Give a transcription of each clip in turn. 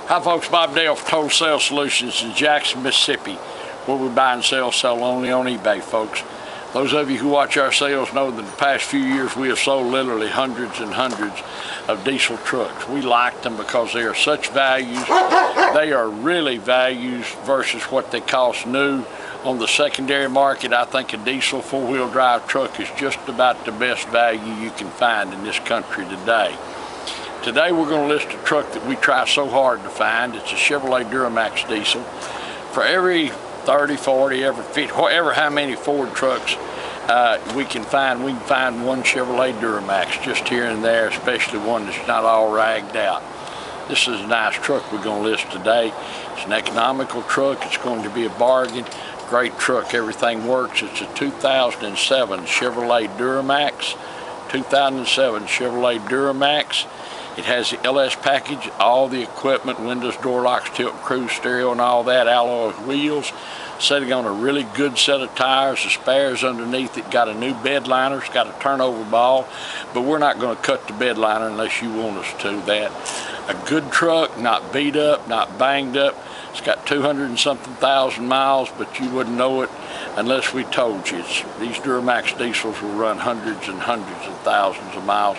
Hi folks, Bob Dale for Total Sales Solutions in Jackson, Mississippi, where we buy and sell only on eBay, folks. Those of you who watch our sales know that in the past few years we have sold literally hundreds and hundreds of diesel trucks. We like them because they are such values. They are really values versus what they cost new. On the secondary market, I think a diesel four-wheel drive truck is just about the best value you can find in this country today. Today we're going to list a truck that we try so hard to find. It's a Chevrolet Duramax diesel. For every 30, 40, every 50, whatever how many Ford trucks we can find one Chevrolet Duramax just here and there, especially one that's not all ragged out. This is a nice truck we're going to list today. It's an economical truck. It's going to be a bargain. Great truck. Everything works. It's a 2007 Chevrolet Duramax. 2007 Chevrolet Duramax. It has the LS package, all the equipment, windows, door locks, tilt, cruise stereo, and all that, alloy wheels. Sitting on a really good set of tires. The spares underneath it got a new bed liner. It's got a turnover ball, but we're not going to cut the bed liner unless you want us to. That a good truck, not beat up, not banged up. It's got 200 and something thousand miles, but you wouldn't know it unless we told you. These Duramax diesels will run hundreds and hundreds of thousands of miles,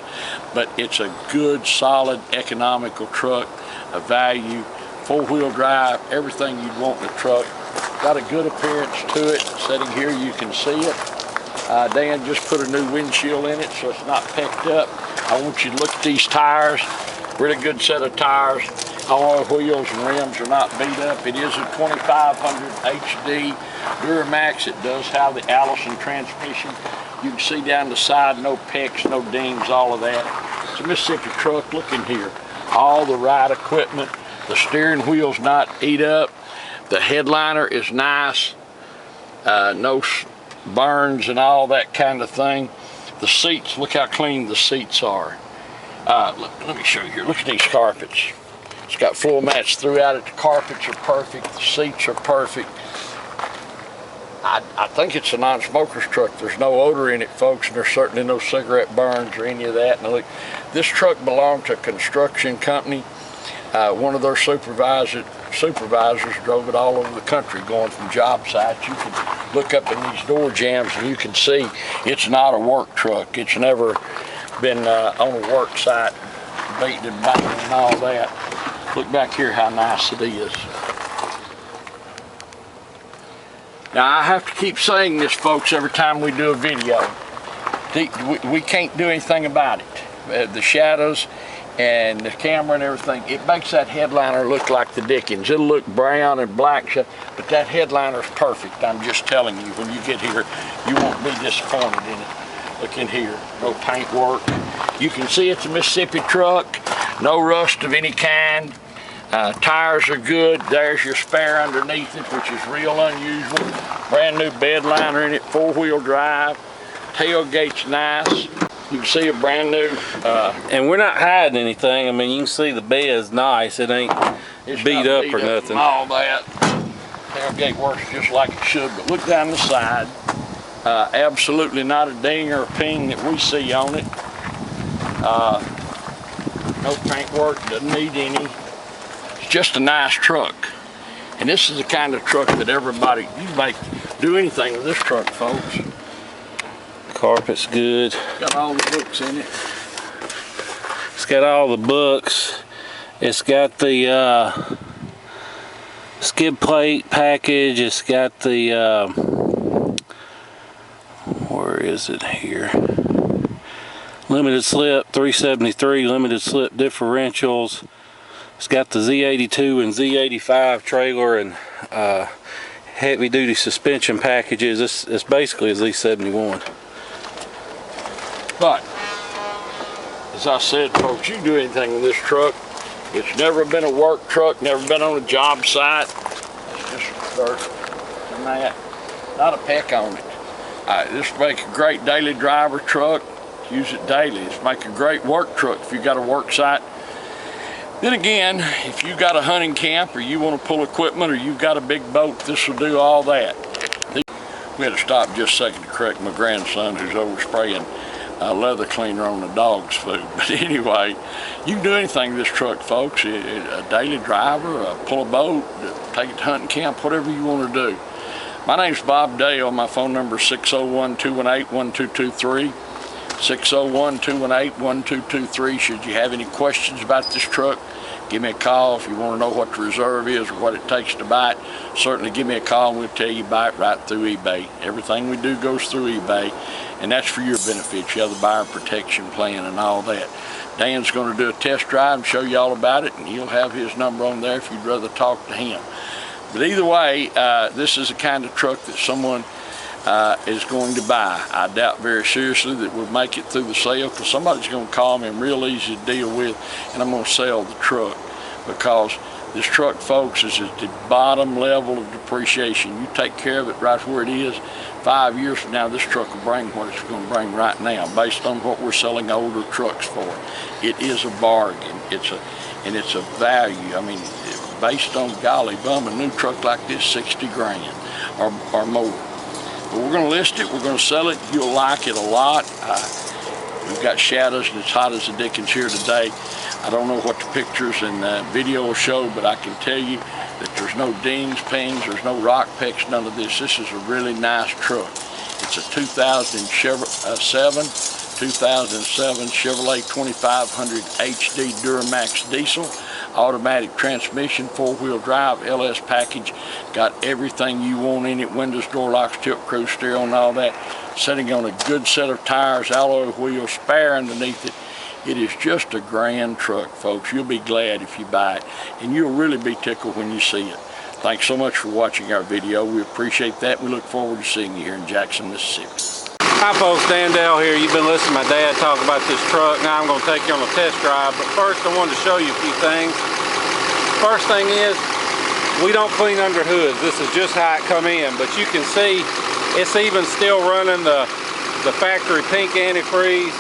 but it's a good, solid, economical truck, a value, four-wheel drive, everything you'd want in a truck. Got a good appearance to it. Sitting here, you can see it. Dan just put a new windshield in it, so it's not picked up. I want you to look at these tires. Really good set of tires. All our wheels and rims are not beat up. It is a 2500 HD Duramax. It does have the Allison transmission. You can see down the side, no pecks, no dings, all of that. It's a Mississippi truck. Look in here. All the right equipment. The steering wheel's not eat up. The headliner is nice. No burns and all that kind of thing. The seats, look how clean the seats are. Let me show you here. Look at these carpets. It's got floor mats throughout it. The carpets are perfect. The seats are perfect. I think it's a non-smoker's truck. There's no odor in it, folks, and there's certainly no cigarette burns or any of that. Now look, this truck belonged to a construction company. One of their supervisors drove it all over the country going from job sites. You can look up in these door jambs and you can see it's not a work truck. It's never been on a work site, beaten and banging and all that. Look back here how nice it is. Now I have to keep saying this, folks, every time we do a video. We can't do anything about it. The shadows and the camera and everything, it makes that headliner look like the dickens. It'll look brown and black, but that headliner's perfect. I'm just telling you, when you get here, you won't be disappointed in it. Look in here, no paint work. You can see it's a Mississippi truck, no rust of any kind. Tires are good. There's your spare underneath it, which is real unusual. Brand new bed liner in it, four-wheel drive. Tailgate's nice. You can see a brand new. And we're not hiding anything. I mean, you can see the bed's nice. It ain't beat up or nothing. All that. Tailgate works just like it should, but look down the side. Absolutely not a ding or a ping that we see on it. No paint work, doesn't need any. It's just a nice truck. And this is the kind of truck that everybody, you do anything with this truck, folks. Carpet's good. Got all the books in it. It's got all the books. It's got the skid plate package. It's got the where is it here? Limited slip 373 limited slip differentials. It's got the Z82 and Z85 trailer and heavy duty suspension packages. It's basically a Z71. But, as I said, folks, you can do anything with this truck. It's never been a work truck, never been on a job site. It's just dirt and that. Not a peck on it. This make a great daily driver truck. Use it daily. It's make a great work truck if you got a work site. Then again, if you got a hunting camp or you want to pull equipment or you've got a big boat, this will do all that. We had to stop just a second to correct my grandson who's overspraying leather cleaner on the dog's food. But anyway, you can do anything with this truck, folks. A daily driver, pull a boat, take it to hunting camp, whatever you want to do. My name's Bob Dale. My phone number is 601-218-1223. 601-218-1223. Should you have any questions about this truck, give me a call. If you want to know what the reserve is or what it takes to buy it, certainly give me a call and we'll tell you buy it right through eBay. Everything we do goes through eBay, and that's for your benefit. You have the buyer protection plan and all that. Dan's going to do a test drive and show you all about it, and he'll have his number on there if you'd rather talk to him. But either way, this is the kind of truck that someone is going to buy. I doubt very seriously that we'll make it through the sale, because somebody's going to call me and real easy to deal with, and I'm going to sell the truck, because this truck, folks, is at the bottom level of depreciation. You take care of it right where it is, 5 years from now, this truck will bring what it's going to bring right now, based on what we're selling older trucks for. It is a bargain. It's a value. I mean, based on, golly bum, a new truck like this, 60 grand or more. But we're going to list it, we're going to sell it, you'll like it a lot. We've got shadows and it's hot as the dickens here today. I don't know what the pictures and video will show, but I can tell you that there's no dings, pings, there's no rock pecks, none of this. This is a really nice truck. It's a 2007 Chevrolet 2500 HD Duramax diesel. Automatic transmission, 4-wheel drive, LS package, got everything you want in it, windows, door locks, tilt cruise stereo and all that. Sitting on a good set of tires, alloy wheels, spare underneath it. It is just a grand truck, folks. You'll be glad if you buy it, and you'll really be tickled when you see it. Thanks so much for watching our video. We appreciate that. We look forward to seeing you here in Jackson, Mississippi. Hi folks, Dan Dale here. You've been listening to my dad talk about this truck. Now I'm going to take you on a test drive, but first I wanted to show you a few things. First thing is, we don't clean under hoods. This is just how it come in, but you can see it's even still running the factory pink antifreeze.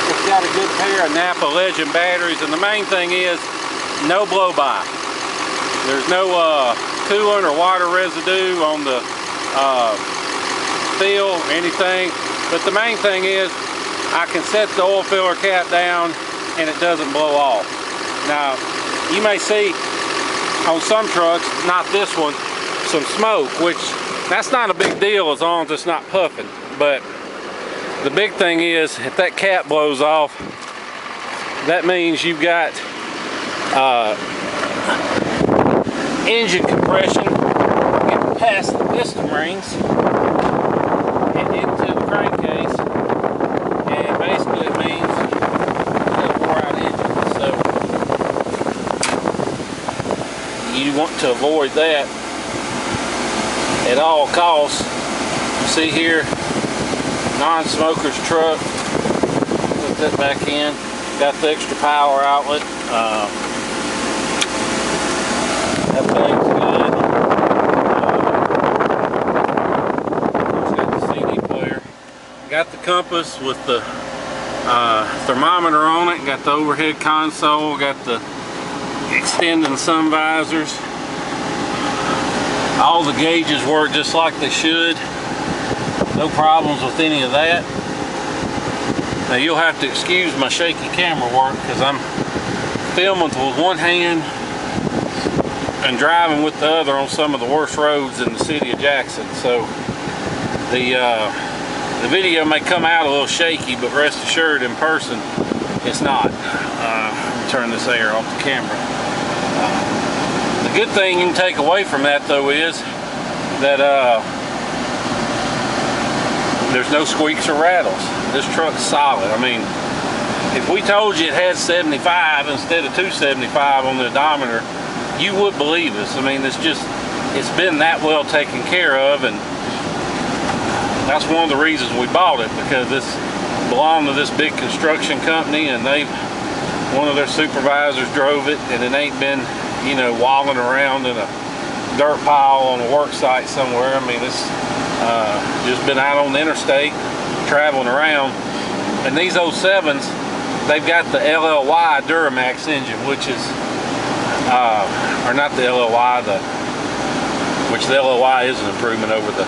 It's got a good pair of Napa Legend batteries, and the main thing is no blow-by. There's no coolant or water residue on the seal or anything, but the main thing is I can set the oil filler cap down and it doesn't blow off. Now you may see on some trucks, not this one, some smoke, which that's not a big deal as long as it's not puffing. But the big thing is if that cap blows off, that means you've got engine compression getting past the piston rings into the crankcase, and basically it means you got a wore out engine. So you want to avoid that at all costs. You see here, non-smoker's truck. Put that back in. Got the extra power outlet. That thing's good. Got the compass with the thermometer on it, got the overhead console, got the extending sun visors. All the gauges work just like they should. No problems with any of that. Now you'll have to excuse my shaky camera work because I'm filming with one hand and driving with the other on some of the worst roads in the city of Jackson. So the video may come out a little shaky, but rest assured in person it's not. Let me turn this air off the camera. The good thing you can take away from that though is that there's no squeaks or rattles. This truck's solid. I mean, if we told you it had 75 instead of 275 on the odometer, you would believe us. I mean, it's been that well taken care of, and that's one of the reasons we bought it, because this belonged to this big construction company, and one of their supervisors drove it, and it ain't been, you know, walling around in a dirt pile on a work site somewhere. I mean, it's just been out on the interstate traveling around. And these 07s, they've got the LLY Duramax engine, which is or not the LLY, which the LLY is an improvement over the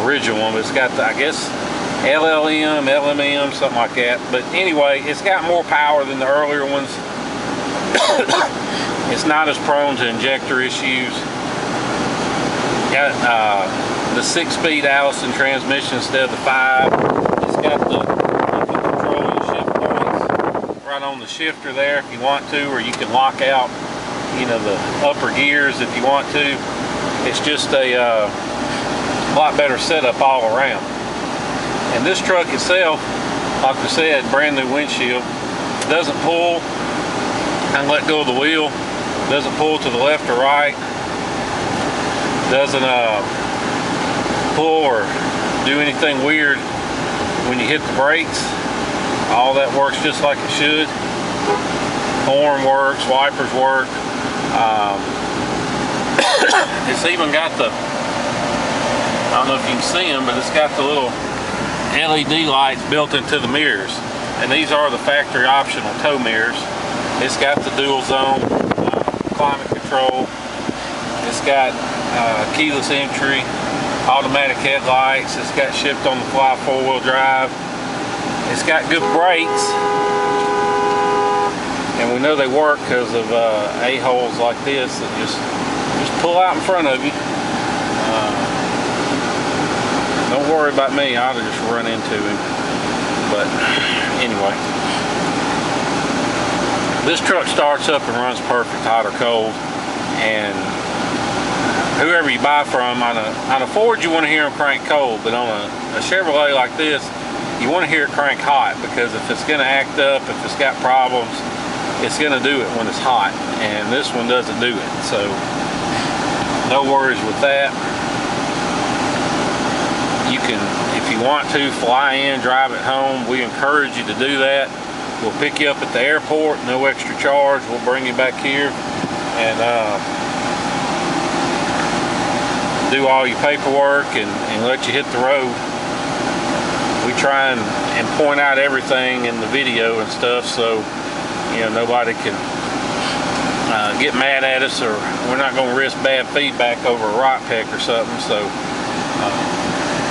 original one, but it's got the, I guess LLM, LMM, something like that. But anyway, it's got more power than the earlier ones. It's not as prone to injector issues. Got the 6-speed Allison transmission instead of the 5. It's got the control and shift points right on the shifter there if you want to, or you can lock out, you know, the upper gears if you want to. It's just a lot better setup all around. And this truck itself, like I said, brand new windshield. Doesn't pull. I can let go of the wheel. Doesn't pull to the left or right. Doesn't pull or do anything weird when you hit the brakes. All that works just like it should. Horn works, wipers work. It's even got the, I don't know if you can see them, but it's got the little LED lights built into the mirrors. And these are the factory optional tow mirrors. It's got the dual zone climate control. It's got keyless entry, automatic headlights. It's got shipped on the fly 4-wheel drive. It's got good brakes. And we know they work because of A-holes like this that just pull out in front of you. Don't worry about me, I'll just run into him. But anyway, this truck starts up and runs perfect, hot or cold. And whoever you buy from, on a Ford you want to hear them crank cold, but on a Chevrolet like this, you want to hear it crank hot, because if it's going to act up, if it's got problems, it's going to do it when it's hot, and this one doesn't do it. So no worries with that. You can, if you want to, fly in, drive it home. We encourage you to do that. We'll pick you up at the airport, no extra charge. We'll bring you back here and do all your paperwork and let you hit the road. We try and point out everything in the video and stuff, so you know nobody can get mad at us, or we're not going to risk bad feedback over a rock peck or something. So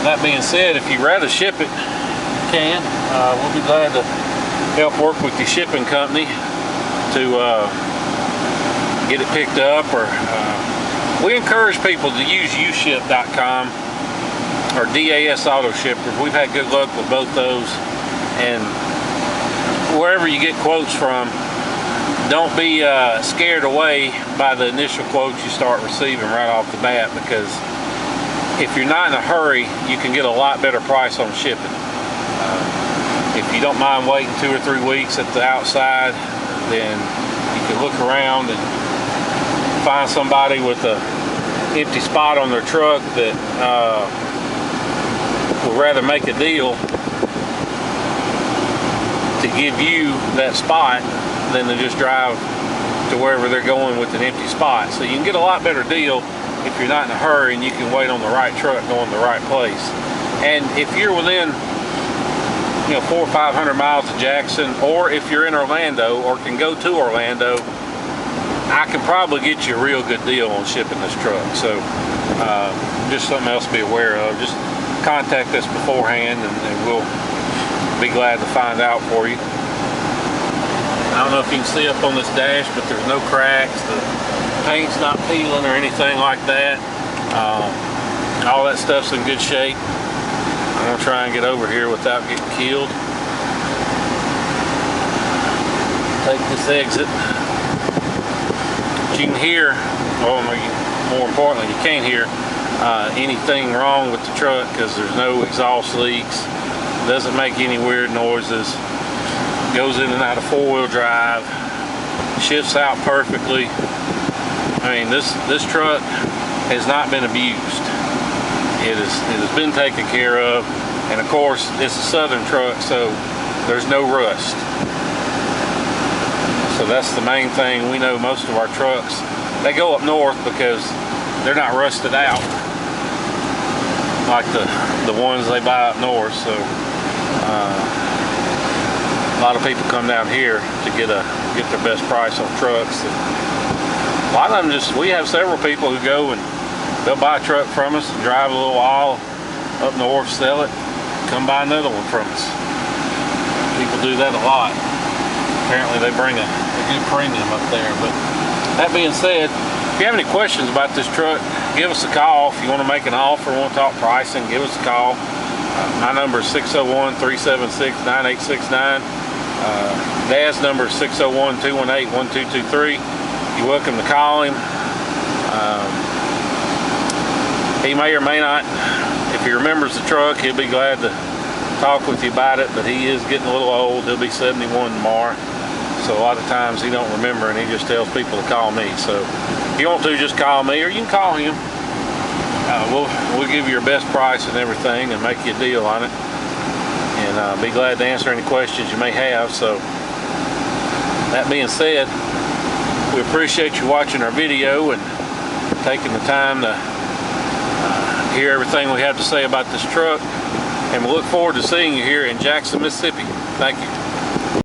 that being said, if you'd rather ship it, you can. We'll be glad to help work with your shipping company to get it picked up. Or we encourage people to use uship.com or DAS Auto Shippers. We've had good luck with both those. And wherever you get quotes from, don't be scared away by the initial quotes you start receiving right off the bat, because if you're not in a hurry, you can get a lot better price on shipping. If you don't mind waiting 2 or 3 weeks at the outside, then you can look around and find somebody with an empty spot on their truck that would rather make a deal to give you that spot than to just drive to wherever they're going with an empty spot. So you can get a lot better deal if you're not in a hurry, and you can wait on the right truck going to the right place. And if you're within 400 or 500 miles of Jackson, or if you're in Orlando or can go to Orlando, I can probably get you a real good deal on shipping this truck. So just something else to be aware of. Just contact us beforehand, and we'll be glad to find out for you. I don't know if you can see up on this dash, but there's no cracks. The paint's not peeling or anything like that. All that stuff's in good shape. I'm gonna try and get over here without getting killed. Take this exit. But you can hear, well, more importantly, you can't hear anything wrong with the truck because there's no exhaust leaks. Doesn't make any weird noises. Goes in and out of 4-wheel drive. Shifts out perfectly. I mean, this truck has not been abused. It has been taken care of, and of course it's a southern truck, so there's no rust. So that's the main thing. We know most of our trucks, they go up north because they're not rusted out like the ones they buy up north. So a lot of people come down here to get their best price on trucks. A lot of them we have several people who go and they'll buy a truck from us and drive a little while up north, sell it, come buy another one from us. People do that a lot. Apparently they bring a good premium up there. But that being said, if you have any questions about this truck, give us a call. If you want to make an offer, want to talk pricing, give us a call. My number is 601-376-9869. Dad's number is 601-218-1223. You're welcome to call him. He may or may not, if he remembers the truck, he'll be glad to talk with you about it, but he is getting a little old. He'll be 71 tomorrow. So a lot of times he don't remember, and he just tells people to call me. So if you want to, just call me, or you can call him. We'll give you your best price and everything and make you a deal on it. And be glad to answer any questions you may have. So that being said, we appreciate you watching our video and taking the time to hear everything we have to say about this truck. And we look forward to seeing you here in Jackson, Mississippi. Thank you.